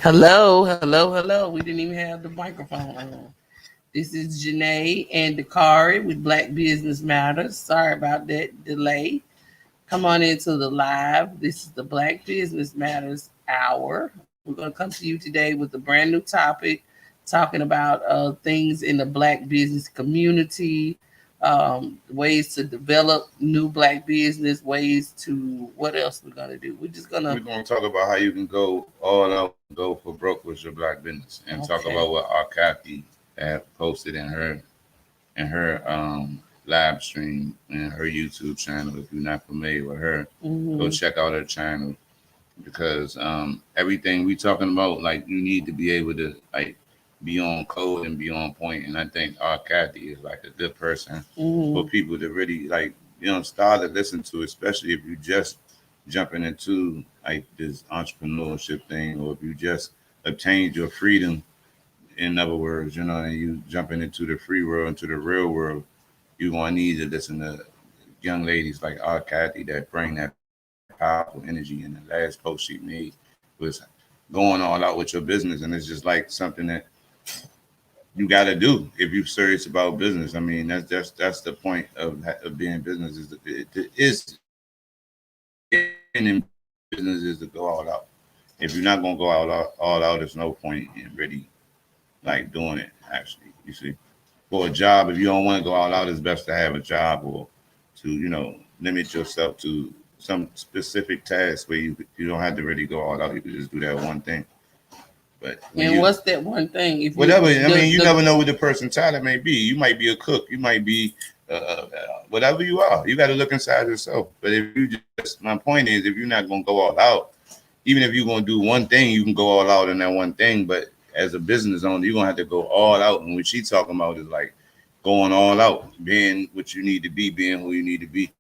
Hello, hello, hello. We didn't even have the microphone on. This is Janae and Dakari with Black Business Matters. Sorry about that delay. Come on into the live. This is the Black Business Matters Hour. We're going to come to you today with a brand new topic, talking about things in the Black business community, ways to develop new Black business, ways to what else we're going to do. We're just going to. We're going to talk about how you can go all out and go for broke with your black business, and talk Okay. about what Art Cathy had posted in her live stream and her YouTube channel. If you're not familiar with her, go Mm-hmm. check out her channel because everything we talking about, like you need to be able to like be on code and be on point. And I think Art Cathy is like a good person for Mm-hmm. people to really like start to listen to, especially if you just jumping into like this entrepreneurship thing, or if you just obtained your freedom. In other words, and you jumping into the free world, into the real world, you gonna need to listen to young ladies like Art Cathy that bring that powerful energy. And the last post she made was going all out with your business, and it's just like something that you got to do if you're serious about business. I mean, that's the point of being business being in business is to go all out. If you're not gonna go all out, there's no point in really like doing it. Actually, you see, for a job, if you don't want to go all out, it's best to have a job, or to limit yourself to some specific task where you don't have to really go all out. You can just do that one thing. But when And you what's that one thing? If you whatever, I mean, you the never know what the person's talent may be. You might be a cook. You might be whatever you are. You got to look inside yourself. But if you just, my point is, if you're not gonna go all out, even if you're gonna do one thing, you can go all out in that one thing. But as a business owner, you're gonna have to go all out. And what she's talking about is like going all out, being what you need to be, being who you need to be.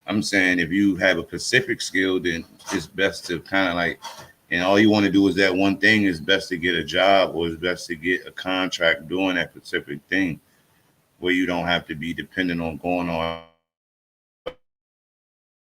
I'm saying if you have a specific skill, then it's best to kind of like, and all you want to do is that one thing. It's best to get a job, or it's best to get a contract doing that specific thing, where you don't have to be dependent on going all out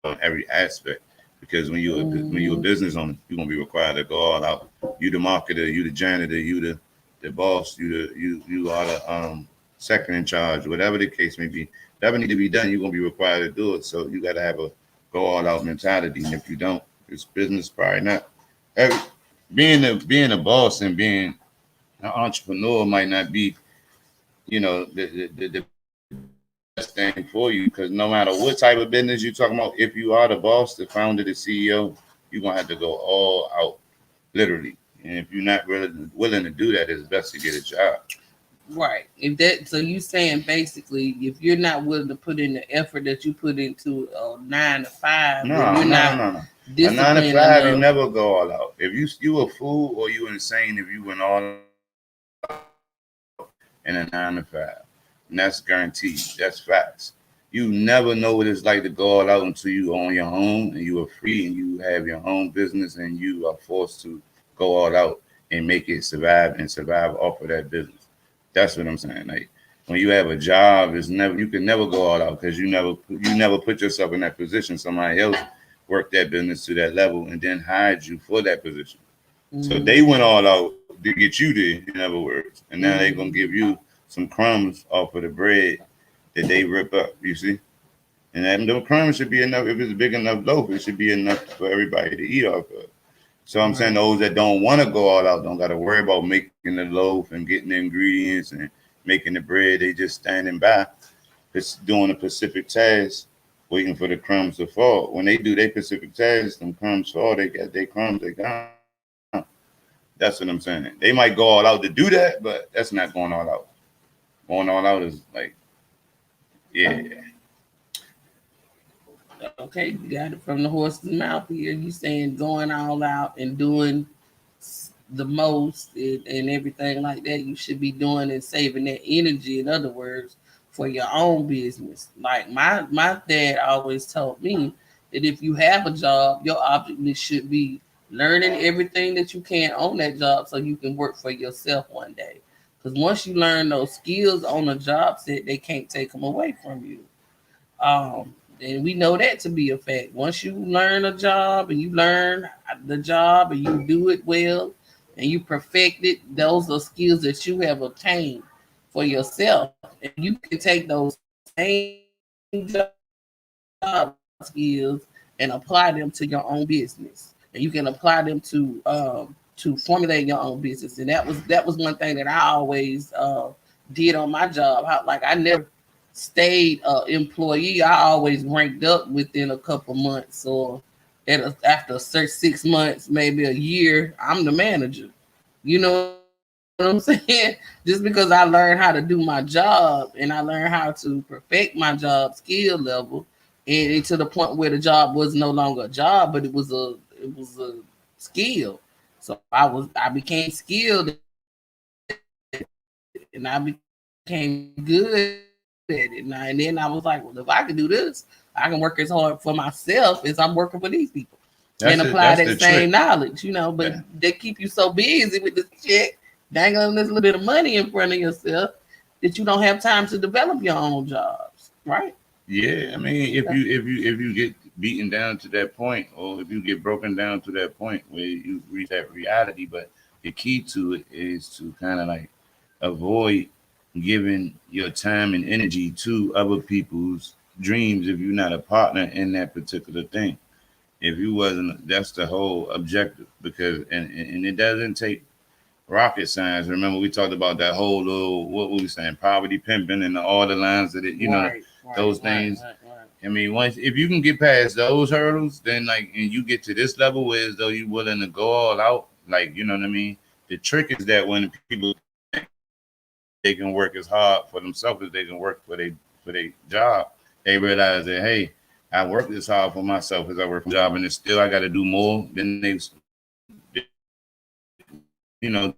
in every aspect. Because when you're a business owner, you're gonna be required to go all out. You the marketer, you the janitor, you the boss, you are the second in charge, whatever the case may be. Whatever need to be done, you're gonna be required to do it. So you got to have a go all out mentality. And if you don't, it's business probably not. Every, being a boss and being an entrepreneur might not be the best thing for you, because no matter what type of business you're talking about, if you are the boss, the founder, the CEO, you're gonna have to go all out, literally. And if you're not really willing to do that, it's best to get a job. right. If that so you saying basically if you're not willing to put in the effort that you put into a 9 to 5, then No, you're no, no, not no, no. A nine to disciplined five, you enough. never go all out. If you a fool or you insane if you went all out in a 9 to 5, and that's guaranteed. That's facts. You never know what it's like to go all out until you own your home and you are free and you have your own business and you are forced to go all out and make it survive off of that business. That's what I'm saying. Like when you have a job, it's never you can never go all out because you never put yourself in that position. Somebody else worked that business to that level and then hired you for that position. So they Mm-hmm. went all out to get you there, in other words. And now they're gonna Mm-hmm. give you some crumbs off of the bread that they rip up, you see? And them crumbs should be enough. If it's a big enough loaf, it should be enough for everybody to eat off of. So I'm saying Right. those that don't want to go all out don't got to worry about making the loaf and getting the ingredients and making the bread. They just standing by, just doing a specific task, waiting for the crumbs to fall. When they do their specific task, them crumbs fall. They got their crumbs. They gone. That's what I'm saying. They might go all out to do that, but that's not going all out. Going all out is like, yeah, Okay, you got it from the horse's mouth here. You saying going all out and doing the most and everything like that. You should be doing and saving that energy. In other words, for your own business. Like my dad always told me that if you have a job, your object should be learning everything that you can on that job so you can work for yourself one day. Because once you learn those skills on a job set, they can't take them away from you. Um, And we know that to be a fact. Once you learn a job and you learn the job and you do it well and you perfect it, those are skills that you have obtained for yourself. And you can take those same job skills and apply them to your own business. And you can apply them to formulate your own business. And that was one thing that I always did on my job. Like I never stayed employee. I always ranked up within a couple months or after a certain 6 months, maybe a year, I'm the manager. You know what I'm saying? Just because I learned how to do my job and I learned how to perfect my job skill level, and to the point where the job was no longer a job, but it was a skill. So I became skilled at it, and I became good at it. And then I was like, well, if I can do this, I can work as hard for myself as I'm working for these people, and apply that same knowledge, but they keep you so That's the busy with trick. this check, dangling this little bit of money in front of yourself that you don't have time to develop your own jobs, right? Yeah, I mean, if you get beaten down to that point, or if you get broken down to that point where you reach that reality, but the key to it is to kind of like avoid giving your time and energy to other people's dreams if you're not a partner in that particular thing. If you wasn't, that's the whole objective. Because and it doesn't take rocket science. Remember, we talked about that whole little, what were we saying, poverty pimping and all the lines that it, those things. I mean, once if you can get past those hurdles, then like, and you get to this level where as though you're willing to go all out, like, you know what I mean. The trick is that when people they can work as hard for themselves as they can work for their job, they realize that, hey, I work as hard for myself as I work for a job, and it's still I got to do more than you know,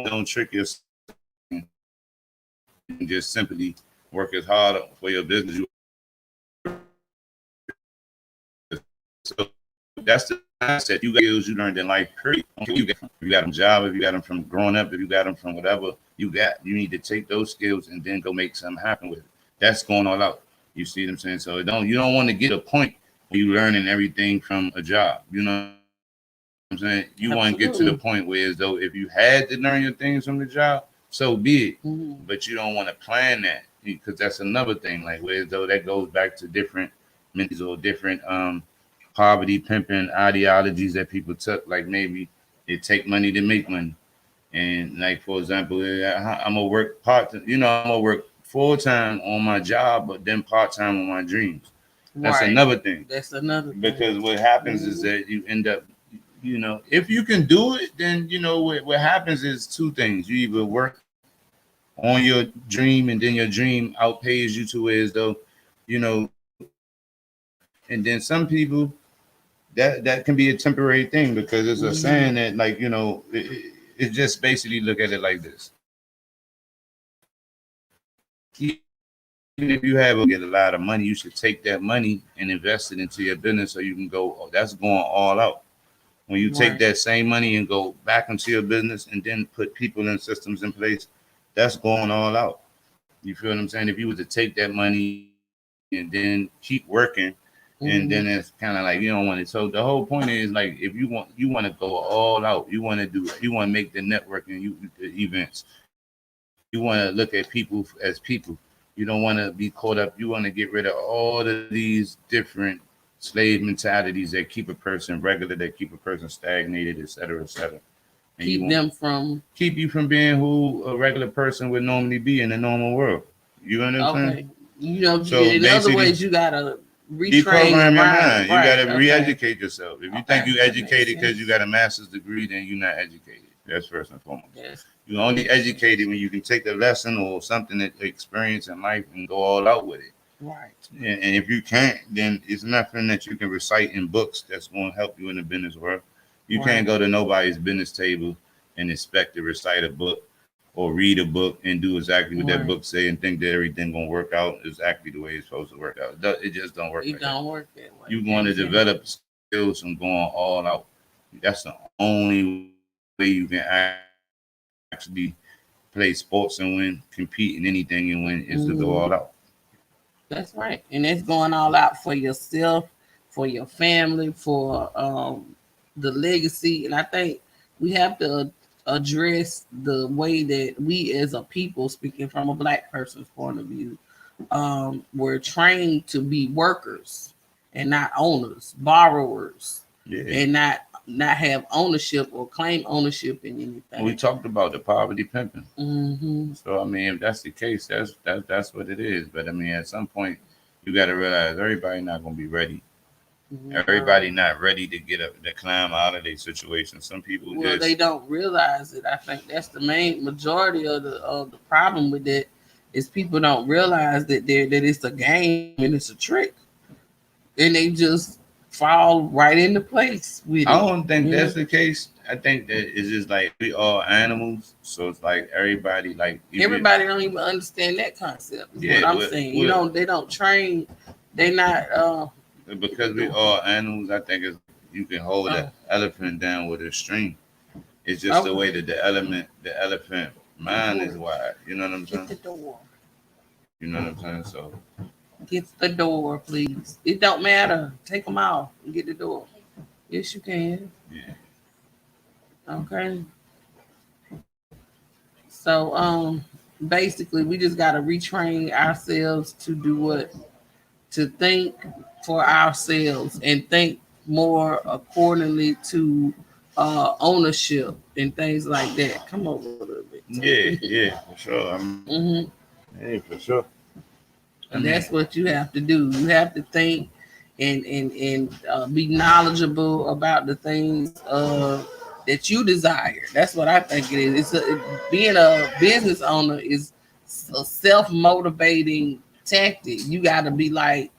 don't trick yourself and just simply work as hard for your business. So that's the mindset you got, skills you learned in life. Period. If you got them job, if you got them from growing up, if you got them from whatever you got, you need to take those skills and then go make something happen with it. That's going all out. You see what I'm saying? So you don't want to get a point where you learning everything from a job. You know what I'm saying? You want to get to the point where as though if you had to learn your things from the job, so be it. But you don't want to plan that because that's another thing. Like where as though that goes back to different mentalities or different poverty pimping ideologies that people took. Like maybe it take money to make money. And like for example, I'm gonna work I'm gonna work full time on my job, but then part time on my dreams. That's another thing. Because what happens is that you end up, if you can do it, then what happens is two things. You either work on your dream, and then your dream outpays you to where as though, and then some people that can be a temporary thing because it's a saying that like it just basically look at it like this. Even if you have get a lot of money, you should take that money and invest it into your business so you can go. Oh, that's going all out. When you take that same money and go back into your business and then put people and systems in place, that's going all out. You feel what I'm saying? If you were to take that money and then keep working, and then it's kind of like you don't want it. So the whole point is like if you want to go all out. You want to make the networking events. You want to look at people as people. You don't want to be caught up. You want to get rid of all of these different slave mentalities that keep a person regular, that keep a person stagnated, et cetera, et cetera. And you want keep you from being who a regular person would normally be in the normal world. You understand? So In other basically, ways, you gotta retrain your deprogram your mind. mind. You got Right. to Okay. re-educate yourself. If you think you educated because you got a master's degree, then you're not educated. That's first and foremost. Yes. You're only educated when you can take a lesson or something that experience in life and go all out with it. Right. And if you can't, then it's nothing that you can recite in books that's going to help you in the business world. You can't go to nobody's business table and expect to recite a book or read a book and do exactly what that book say and think that everything gonna work out exactly the way it's supposed to work out. It just don't work It like that. don't work that way. You want to develop skills and going all out. That's the only way you can actually play sports and win, compete in anything and win is to go all out. Mhm. That's right. And that's going all out for yourself, for your family, for the legacy. And I think we have to address the way that we as a people, speaking from a black person's point of view, we're trained to be workers and not owners, borrowers, Yeah. and not have ownership or claim ownership in We anything. talked about the poverty pimping. Hmm. So I mean, if that's the case, that's what it is. But I mean, at some point, you got to realize everybody not gonna be ready. Everybody No. not ready to get up, to climb out of their situation. Some people Well, they just, don't realize it. I think that's the main majority of the problem with that is people don't realize that it's a game and it's a trick, and they just fall right into place with I it. don't think You that's know, the case. I think that it's just like we all animals. So it's like everybody, like if it, everybody don't even understand that concept. Is what yeah, I'm saying. You we know, they don't train. They not. Get the because we door. all animals. I think it's like you can hold an Oh, elephant down with a string. It's just the okay. way that the elephant mind is Door. wired. You know what I'm Get saying? the door. You know what I'm saying? So Get the door, please. It don't matter. Take them out and get the door. Yes, you can. yeah, Okay. So basically we just gotta retrain ourselves to do what? To think for ourselves and think more accordingly to ownership and things like that. Come over a little bit. yeah, for sure. I mean, Hmm. yeah, for sure. I And mean, that's what you have to do. You have to think and be knowledgeable about the things that you desire. That's what I think it is. Being a business owner is a self motivating tactic. You got to be like,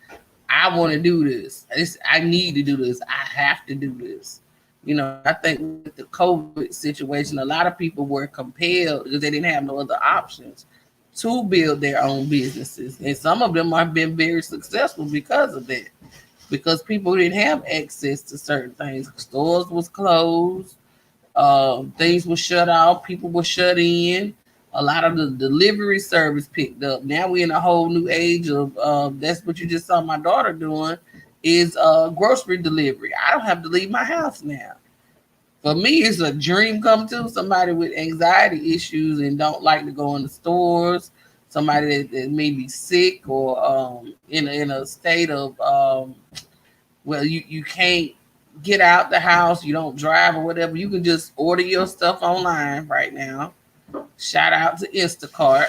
I want to do this. I need to do this. I have to do this. You know, I think with the COVID situation, a lot of people were compelled because they didn't have no other options to build their own businesses. And some of them have been very successful because of that. Because people didn't have access to certain things. Stores was closed, things were shut off, people were shut in. A lot of the delivery service picked up. Now we're in a whole new age of that's what you just saw my daughter doing is grocery delivery. I don't have to leave my house now. For me, it's a dream come true. Somebody with anxiety issues and don't like to go in the stores. Somebody that may be sick or in a state of well, you can't get out the house, you don't drive or whatever. You can just order your stuff online right now. Shout out to Instacart.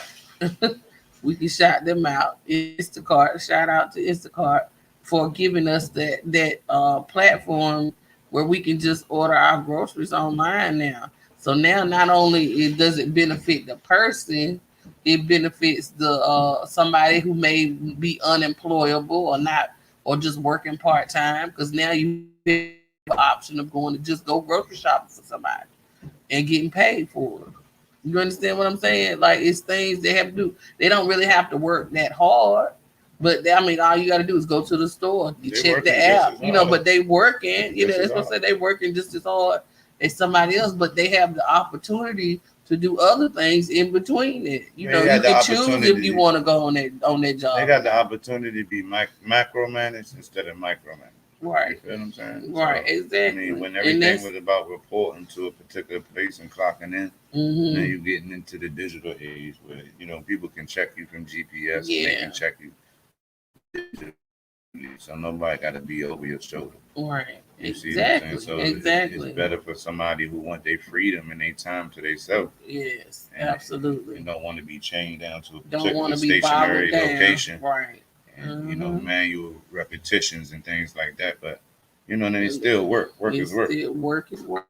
We can shout them out. Instacart. Shout out to Instacart for giving us that platform where we can just order our groceries online now. So now not only it does it benefit the person, it benefits the somebody who may be unemployable or not or just working part time because now you have an option of going to just go grocery shopping for somebody and getting paid for it. You understand what I'm saying? Like it's things they have to do. They don't really have to work that hard. But I mean, all you got to do is go to the store, you they check the working just app, as you know. hard, But they working, you know. just as That's what I hard. say. They working just as hard as somebody else, but they have the opportunity to do other things in between it. You They know, you got the can choose if you opportunity. want to go on that They job. got the opportunity to be macro managed instead of micromanaged. You Right, feel what I'm saying? right, So, I mean, exactly, when and everything that's was about reporting to a particular place and clocking in, now mm-hmm, you're getting into the digital age where people can check you from GPS and they can yeah, check you digitally, so nobody got to be over your shoulder. You see what right, I'm saying? So exactly, it's better for exactly. somebody who want their freedom and their time to themselves Yes, and absolutely. don't want to be chained down to a Don't particular want to be stationary boggled down. location Right. and Mm-hmm. manual repetitions and things like that. But then it's And still work. Work is it's work. still work is work.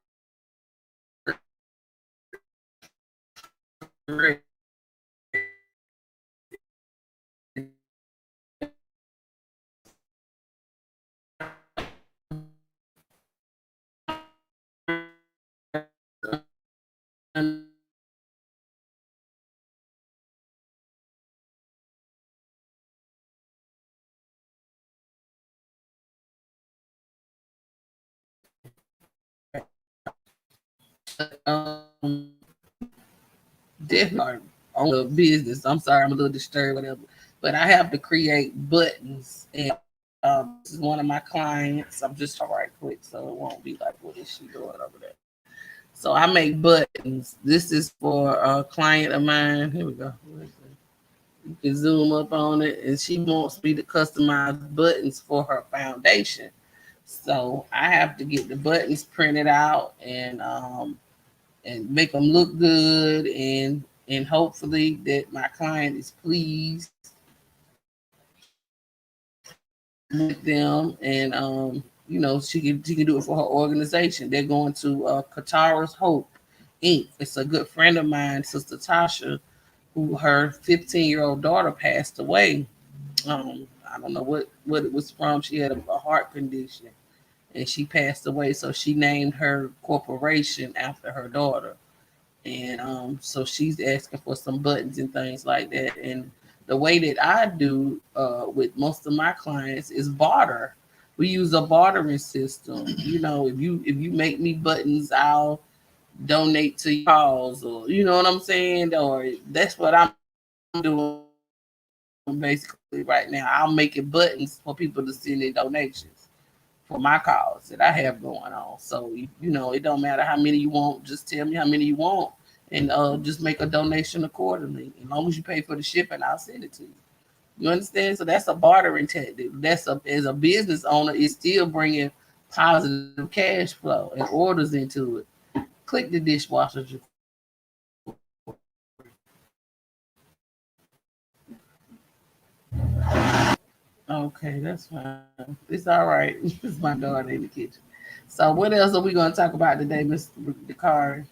definitely start on the business. I'm sorry, I'm a little disturbed, whatever. But I have to create buttons, and this is one of my clients. I'm just trying right quick, so it won't be like, what is she doing over there? So I make buttons. This is for a client of mine. Here we go. You can zoom up on it, and she wants me to customize buttons for her foundation. So I have to get the buttons printed out and make them look good, and hopefully that my client is pleased with them, and she can do it for her organization. They're going to Katara's Hope Inc. It's a good friend of mine, Sister Tasha, who her 15-year-old daughter passed away. I don't know what it was from. She had a heart condition, and she passed away. So she named her corporation after her daughter, and so she's asking for some buttons and things like that. And the way that I do with most of my clients is barter. We use a bartering system. If you make me buttons, I'll donate to your cause, or you know what I'm saying, or that's what I'm doing basically right now. I'll make it buttons for people to send in donations for my cause that I have going on. So it don't matter how many you want. Just tell me how many you want, and just make a donation accordingly. As long as you pay for the shipping, I'll send it to you. You understand? So that's a bartering tactic. As a business owner, it's still bringing positive cash flow and orders into it. Click the dishwasher Okay, that's fine. It's all right. It's my daughter in the kitchen. So what else are we going to talk about today, Mr. Dakari?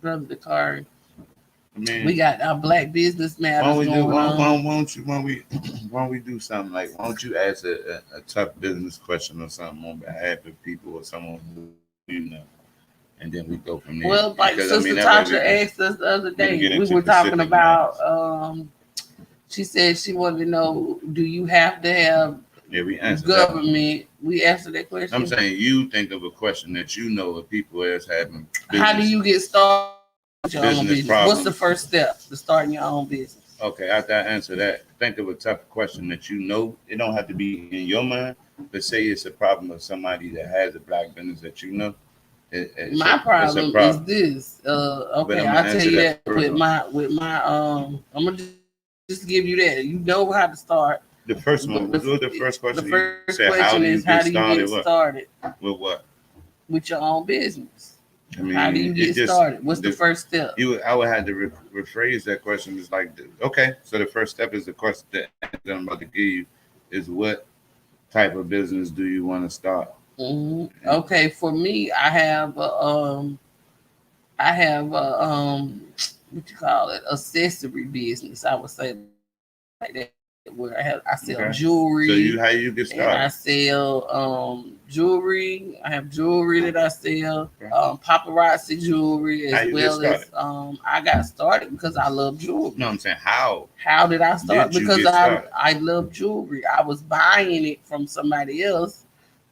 Brother Dakari. I We mean, got our Black Business why Matters don't we do? going on. Why don't we do something like? Why don't you ask a tough business question or something on behalf of people or someone who and then we go from there. Well, Because I like mean, that Sister way Tasha asked us the other we can get day, we into were talking specific about, matters. she said she wanted to know, do you have to have Yeah, we answered that one. government? We answered that I'm question. saying you think of a question that you know of people as having How do you get started with your own business business? What's the problems. first step to starting your own business? Okay, after I answer that, think of a tough question that you know. It don't have to be in your mind, but say it's a problem of somebody that has a black business that you know. My It's a problem is problem. this. But Okay, I'm I'll gonna tell answer you that that first with one. my I'm gonna just give you that. You know how to start. The first But one, what was the the first question? first You question said, is, how do how do you you get get started? What? started With what? with your own business? I How do mean, you it get just started? What's the first step? I would have to rephrase that question. Is like, okay, so the first step is the question. The answer I'm about to give you is what type of business do you want to start? And Okay, for me, I have what you call it, accessory business. I would say like that, where I sell jewelry, okay, so you how and you I get started? sell jewelry. I have jewelry that I sell, Okay. paparazzi jewelry, How as you get well as started? I got started because I love No, jewelry. I'm saying how How did I start? did you Because get started? I love jewelry. I was buying it from somebody else,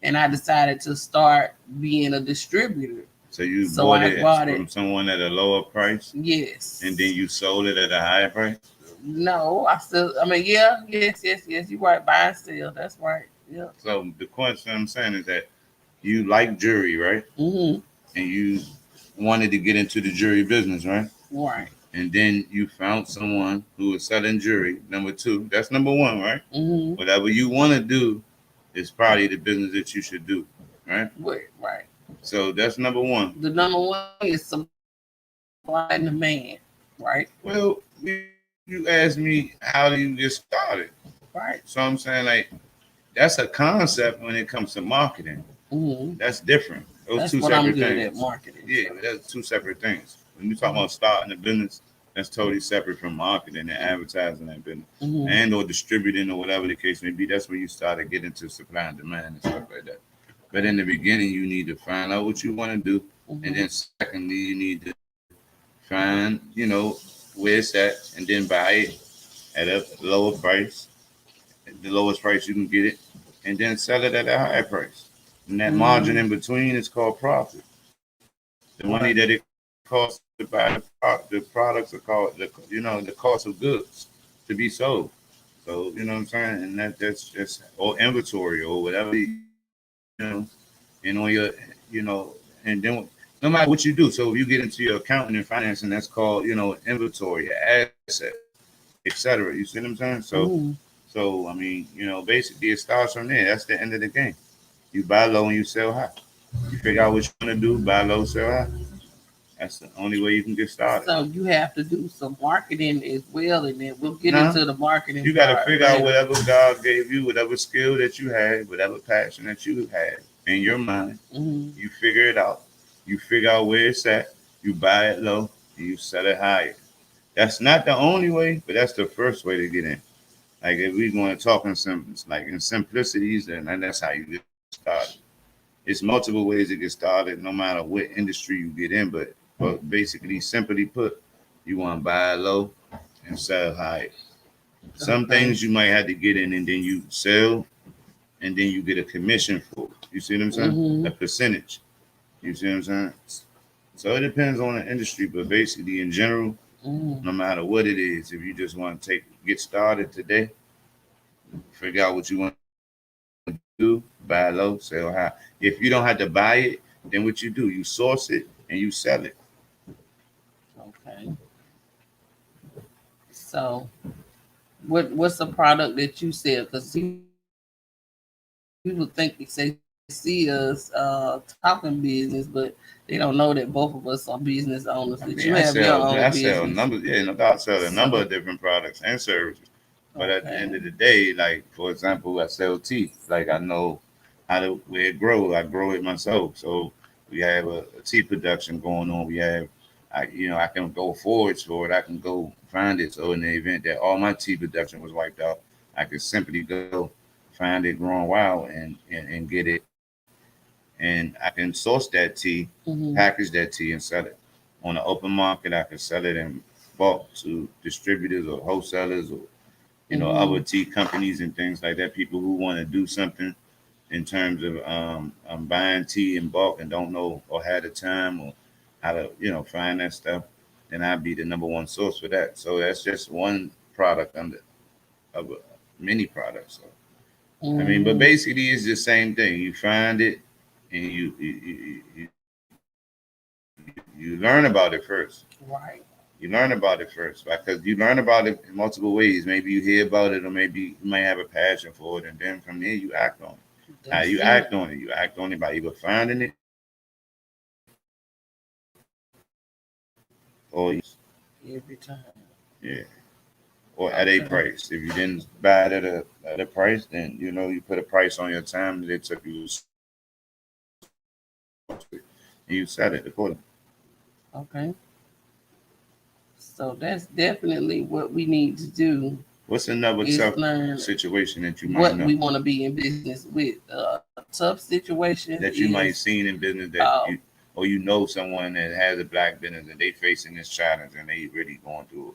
and I decided to start being a distributor. So you So bought I it bought it. from someone at a lower price, and then Yes. you sold it at a higher price. No, I still. I mean, yeah, yes. You're right. Buy and sell. That's right. Yeah. So the question I'm saying is that you like jewelry, right? Mhm. And you wanted to get into the jewelry business, right? Right. And then you found someone who was selling jewelry. Number two, that's number one, right? Mhm. Whatever you want to do is probably the business that you should do, right? Right. Right. So that's number one. The number one thing is supply and demand. Right. Well, you asked me how do you get started. Right. So I'm saying like that's a concept when it comes to marketing. Mhm. That's different. Those That's two what I'm separate good at, things. marketing. Yeah, So. that's two separate things. When you talk Mhm. about starting a business, that's totally separate from marketing and advertising that business. Mhm. And or distributing or whatever the case may be. That's when you start to get into supply and demand and stuff like that. But Okay. in the beginning you need to find out what you want to do. And Mhm. then secondly you need to find, where it's at and then buy it at a lower price, the lowest price you can get it, and then sell it at a higher price. And that margin Mhm. in between is called profit. The money that it Right. costs to get to buy the products are called the cost of goods to be sold. So you know what I'm saying, and that's just or inventory or whatever and on your and then no matter what you do. So if you get into your accounting and financing, that's called inventory, your assets, etc. You see what I'm saying? Mm. So I mean, basically it starts from there. That's the end of the game. You buy low and you sell high. You figure out what you want to do, buy low, sell high. That's the only way you can get started. So you have to do some marketing as well, and then we'll get Now, into the marketing you got to part figure out later. whatever God gave you, whatever skill that you had, whatever passion that you had in your mind. Mm-hmm. You figure it out. You figure out where it's at. You buy it low and you sell it higher. That's not the only way, but that's the first way to get in. Like if we're going to talk in like in simplicities, then that's how you get started. It's multiple ways to get started, no matter what industry you get in. But basically, simply put, you want to buy low and sell high. Some Okay. things you might have to get in and then you sell and then you get a commission for it. You see what I'm saying? Mm-hmm. A percentage. You see what I'm saying? So it depends on the industry, but basically in general, Mm-hmm. no matter what it is, if you just want to get started today, figure out what you want to do, buy low, sell high. If you don't have to buy it, then what you do, you source it and you sell it. Okay. So what's the product that you sell? Because people think they see us talking business, but they don't know that both of us are business owners. That you have your own I mean, business. I sell numbers, yeah, no doubt, I sell a So number of different products and services. But at the okay. end of the day, like for example, I sell tea. Like I know how to where it grow. I grow it myself. So we have a tea production going on. We have, I can go forwards for it. I can go find it. So in the event that all my tea production was wiped out, I could simply go find it growing wild and get it, and I can source that tea, Mm-hmm. package that tea, and sell it on the open market. I can sell it in bulk to distributors or wholesalers or other Mm-hmm. tea companies and things like that. People who want to do something in terms of buying tea in bulk and don't know or had the time or how to find that stuff, then I'd be the number one source for that. So that's just one product under of many products. So I mean, but Mm-hmm. basically it's the same thing. You find it and you learn about it first. Right. You learn about it first because you learn about it in multiple ways. Maybe you hear about it, or maybe you might have a passion for it, and then from there you act on it. How That's you it. act on it? You act on it by either finding it or Every time. yeah, or at a Okay. price. If you didn't buy it at a price, then you put a price on your time that it took you to source it, and you set it accordingly. Okay. So that's definitely what we need to do What's another is tough learn situation that you might what know we want to be in business with. Tough situation that you might is seen in business that uh, you or you know someone that has a black business and they facing this challenge and they really going through it?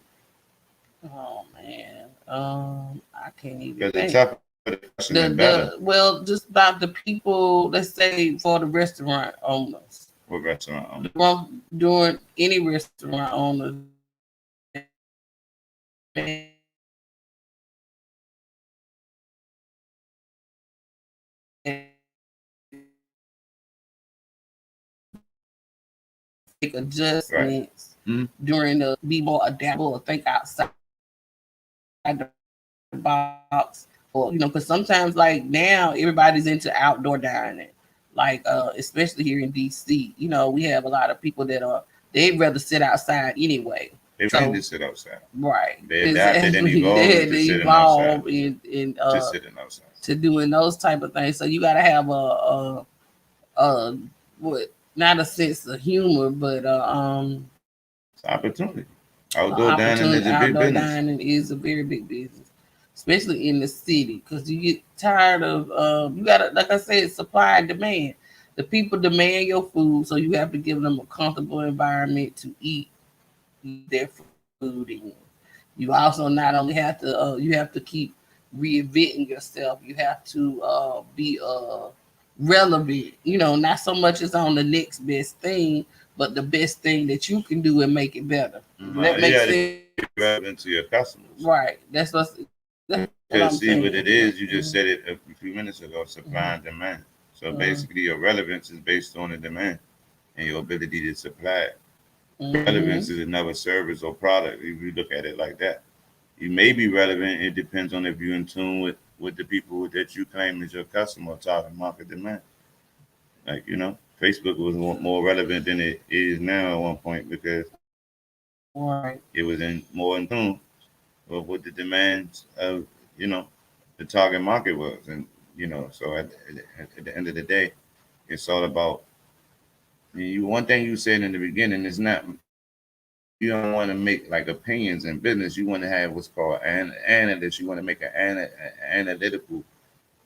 oh man, I can't even Because the think. tougher the question, the better. Just about the people. Let's say for the restaurant owners, What restaurant owner? the one doing any restaurant owners that may make Right. adjustments Hmm. during the be more adaptable or think outside the box, or because sometimes like now everybody's into outdoor dining, like especially here in DC. We have a lot of people that are they'd rather sit outside anyway. They trained to So sit outside. right, They adapted and exactly, they evolved had to to sitting outside. evolve in To sitting outside. to doing those type of things. So you got to have a what not a sense of humor, but It's opportunity. Outdoor dining opportunity. is a big Outdoor business. dining is a very big business, especially in the city, because you get tired of you gotta, like I said, supply and demand. The people demand your food, so you have to give them a comfortable environment to eat their food in. You also not only have to you have to keep reinventing yourself. You have to be relevant. Not so much as on the next best thing, but the best thing that you can do and make it better. Does that make Yeah, to sense? be relevant to your customers. Right. That's what I'm Because saying. see what it is, you just Mhm. said it a few minutes ago, supply and demand. So Mhm. basically, your relevance is based on the demand and your ability to supply it. Relevance Mhm. is another service or product if you look at it like that. You may be relevant. It depends on if you're in tune with the people that you claim as your customer or target market demand. Like, Facebook was more relevant than it is now at one point because Right. it was in more in tune with what the demands of, you know, the target market was. And, so at the end of the day, it's all about one thing you said in the beginning is not you don't want to make like opinions in business. You want to have what's called an analyst. You want to make an analytical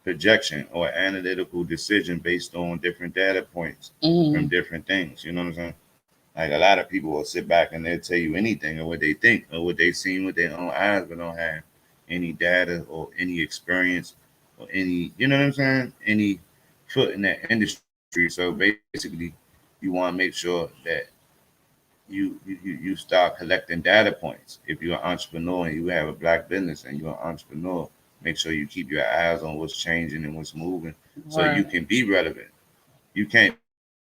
projection or analytical decision based on different data points from Mhm. different things. You know what I'm saying? Like a lot of people will sit back and they'll tell you anything or what they think or what they've seen with their own eyes, but don't have any data or any experience or any, you know what I'm saying? Any foot in that industry. So basically, you want to make sure that you start collecting data points. If you're an entrepreneur and you have a black business and you're an entrepreneur, make sure you keep your eyes on what's changing and what's moving so you Right. can be relevant. You can't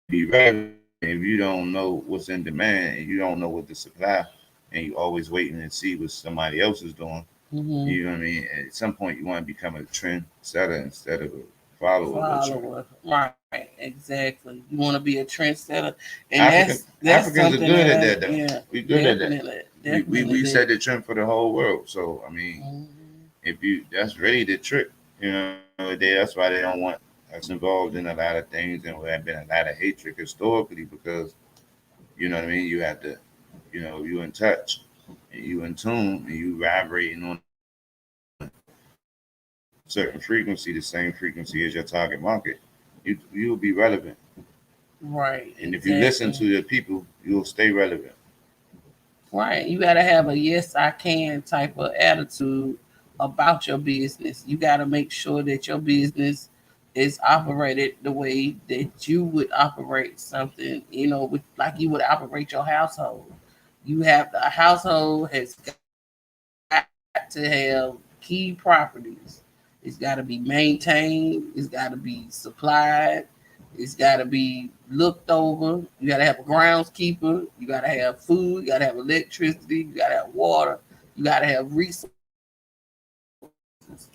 be relevant if you don't know what's in demand and you don't know what to supply and you always waiting and see what somebody else is doing. You know Mhm. what I mean? At some point you want to become a trend setter instead of a follower of a trend. Follower. Right. Exactly. You want to be a trendsetter, and that's Africans are something good that at I that though. yeah, We good at that. definitely, We definitely set do. the trend for the whole world. So I mean, Mhm. if you that's really the trick. That's why they don't want us involved in a lot of things, and there have been a lot of hatred historically because you know what I mean. You have to, you in touch, and you in tune, and you vibrating on a certain frequency, the same frequency as your target market. You'll be relevant, Right. and if you listen to Exactly. the people, you'll stay relevant. Right. You got to have a yes, I can type of attitude about your business. You got to make sure that your business is operated the way that you would operate something, like you would operate your household. You have the household has got to have key properties. It's got to be maintained. It's got to be supplied. It's got to be looked over. You got to have a groundskeeper. You got to have food. You got to have electricity. You got to have water. You got to have resources.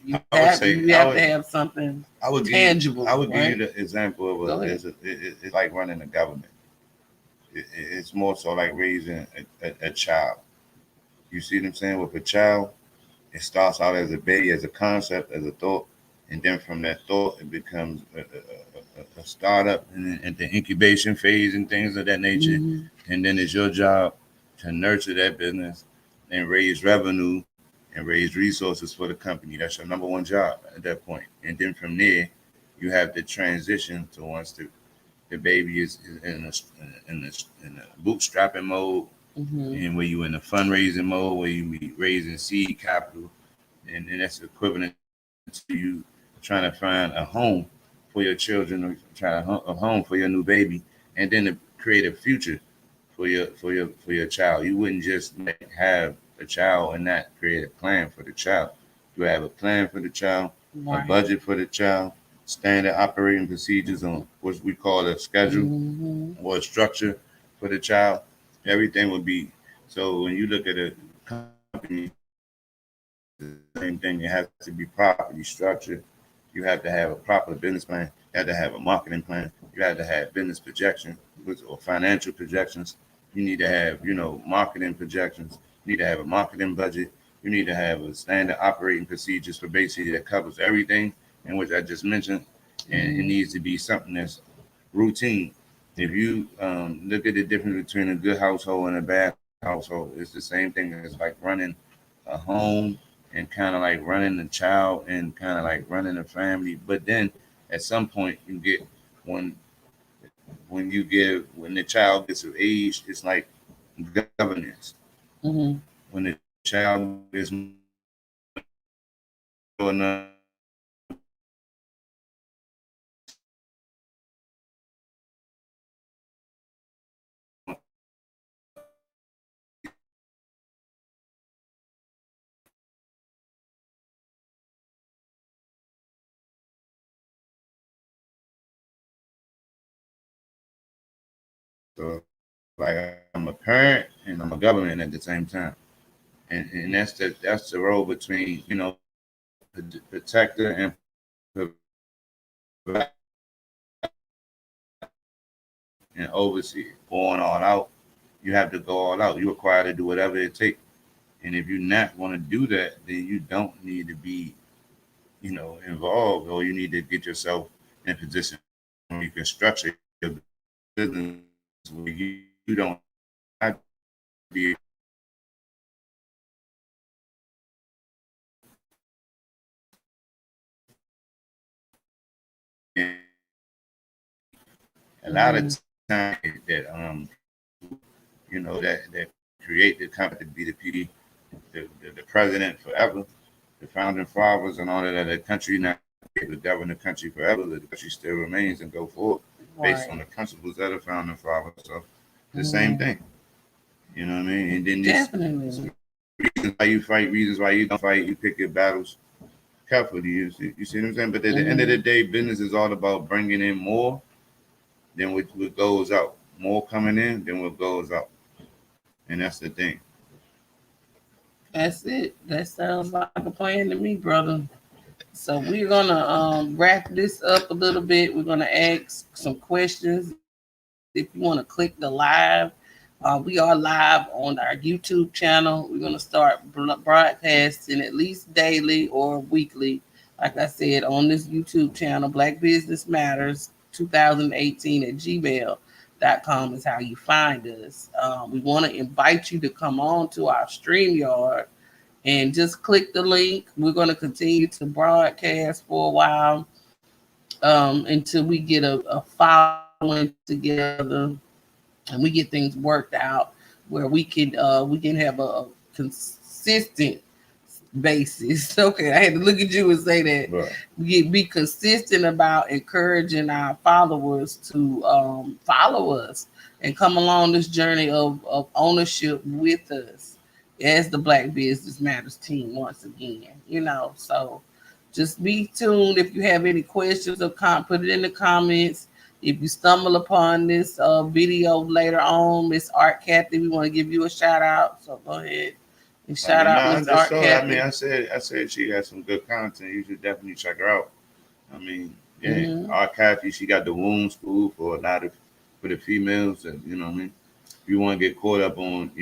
You have to have I would something say tangible, I right? would give you the example Go of ahead. it's like running a government. It's more so like raising a child. You see what I'm saying? With a child, it starts out as a baby, as a concept, as a thought, and then from that thought, it becomes a startup and the incubation phase and things of that nature. Hmm. And then it's your job to nurture that business and raise revenue and raise resources for the company. That's your number one job at that point. And then from there, you have the transition to once the baby is in a bootstrapping mode Hmm. and where you in the fundraising mode, where you be raising seed capital, and that's equivalent to you trying to find a home for your children, or trying a home for your new baby, and then to create a future for your child. You wouldn't just like have a child and not create a plan for the child. You have a plan for the child, a Right. budget for the child, standard operating procedures on what we call a schedule Hmm. or a structure for the child. Everything would be so when you look at a company, it's the same thing. It has to be properly structured. You have to have a proper business plan. You have to have a marketing plan. You have to have business projections or financial projections. You need to have, marketing projections. You need to have a marketing budget. You need to have a standard operating procedures for basically that covers everything in which I just mentioned. And it Hmm. needs to be something that's routine. If you look at the difference between a good household and a bad household, it's the same thing as like running a home and kind of like running a child and kind of like running a family. But then at some point you get when when the child gets of age, it's like governance. Hmm. When the child is mature enough to be able to run a business, you have to have a plan for the child. So like I'm a parent and I'm a government at the same time. And that's the role between, protector and provider and overseer. Going all out, you have to go all out. You're required to do whatever it takes. And if you're not going to do that, then you don't need to be, involved, or you need to get yourself in a position where you can structure your business where you don't have to be a lot of Mm-hmm. time that that create the company to be the president forever, the founding fathers and all of that. The country not able to govern the country forever. The country still remains and go forward based on Right. the principles of the founding fathers. So the same Mm-hmm. thing. You know what I mean? And then this Definitely. reasons why you fight, reasons why you don't fight. You pick your battles carefully. You see what I'm saying? But at the end of Mm-hmm. the day, business is all about bringing in more than what goes out. More coming in than what goes out, and that's the thing. That's it. That sounds like a plan to me, brother. So we're gonna wrap this up a little bit. We're gonna ask some questions. If you want to click the live, we are live on our YouTube channel. We're gonna start broadcasting at least daily or weekly. Like I said, on this YouTube channel, Black Business Matters 2018 at gmail.com is how you find us. We want to invite you to come on to our StreamYard and just click the link. We're going to continue to broadcast for a while until we get a following together and we get things worked out where we can have a consistent basis. Okay, I had to look at you and say that. Right. Be consistent about encouraging our followers to follow us and come along this journey of ownership with us as the Black Business Matters team once again. So just be tuned. If you have any questions or put it in the comments. If you stumble upon this video later on, Miss Art Cathy, we want to give you a shout out. So go ahead and I shout mean, no, out I Miss just Art saw it. I mean, Cathy. I said she has some good content. You should definitely check her out. I mean, yeah, Hmm. Art Cathy, she got the womb school for a lot of for the females, and you know what I mean. If you want to get caught up on,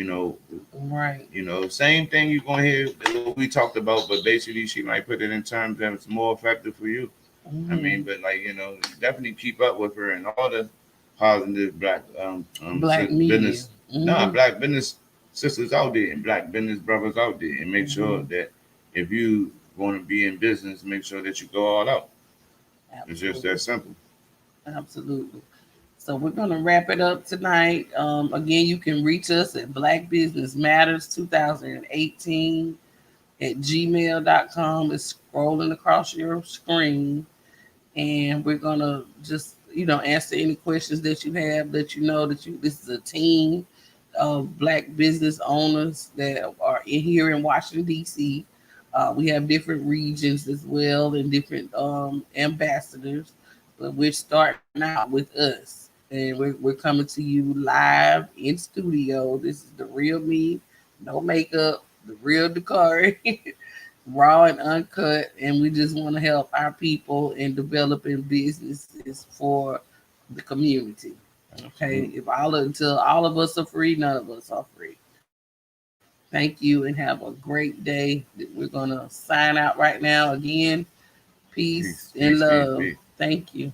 Right. same thing you're gonna hear what we talked about, but basically she might put it in terms that it's more effective for you. I mean, Hmm. but like definitely keep up with her and all the positive black Black media. business, nah, Hmm. black business sisters out there and black business brothers out there, and make sure Hmm. that if you want to be in business, make sure that you go all out. It's just Absolutely. that simple. Absolutely. So we're gonna wrap it up tonight. Again, you can reach us at Black Business Matters 2018 at gmail.com. It's scrolling across your screen. And we're gonna just answer any questions that you have. That this is a team of Black business owners that are in here in Washington D.C. We have different regions as well and different ambassadors, but we're starting out with us, and we're coming to you live in studio. This is the real me, no makeup, the real Dakari. Raw and uncut, and we just want to help our people in developing businesses for the community. Okay, Absolutely. if until all of us are free, none of us are free. Thank you and have a great day. We're gonna sign out right now. Again, peace and Peace, peace, love. peace, peace. Thank you.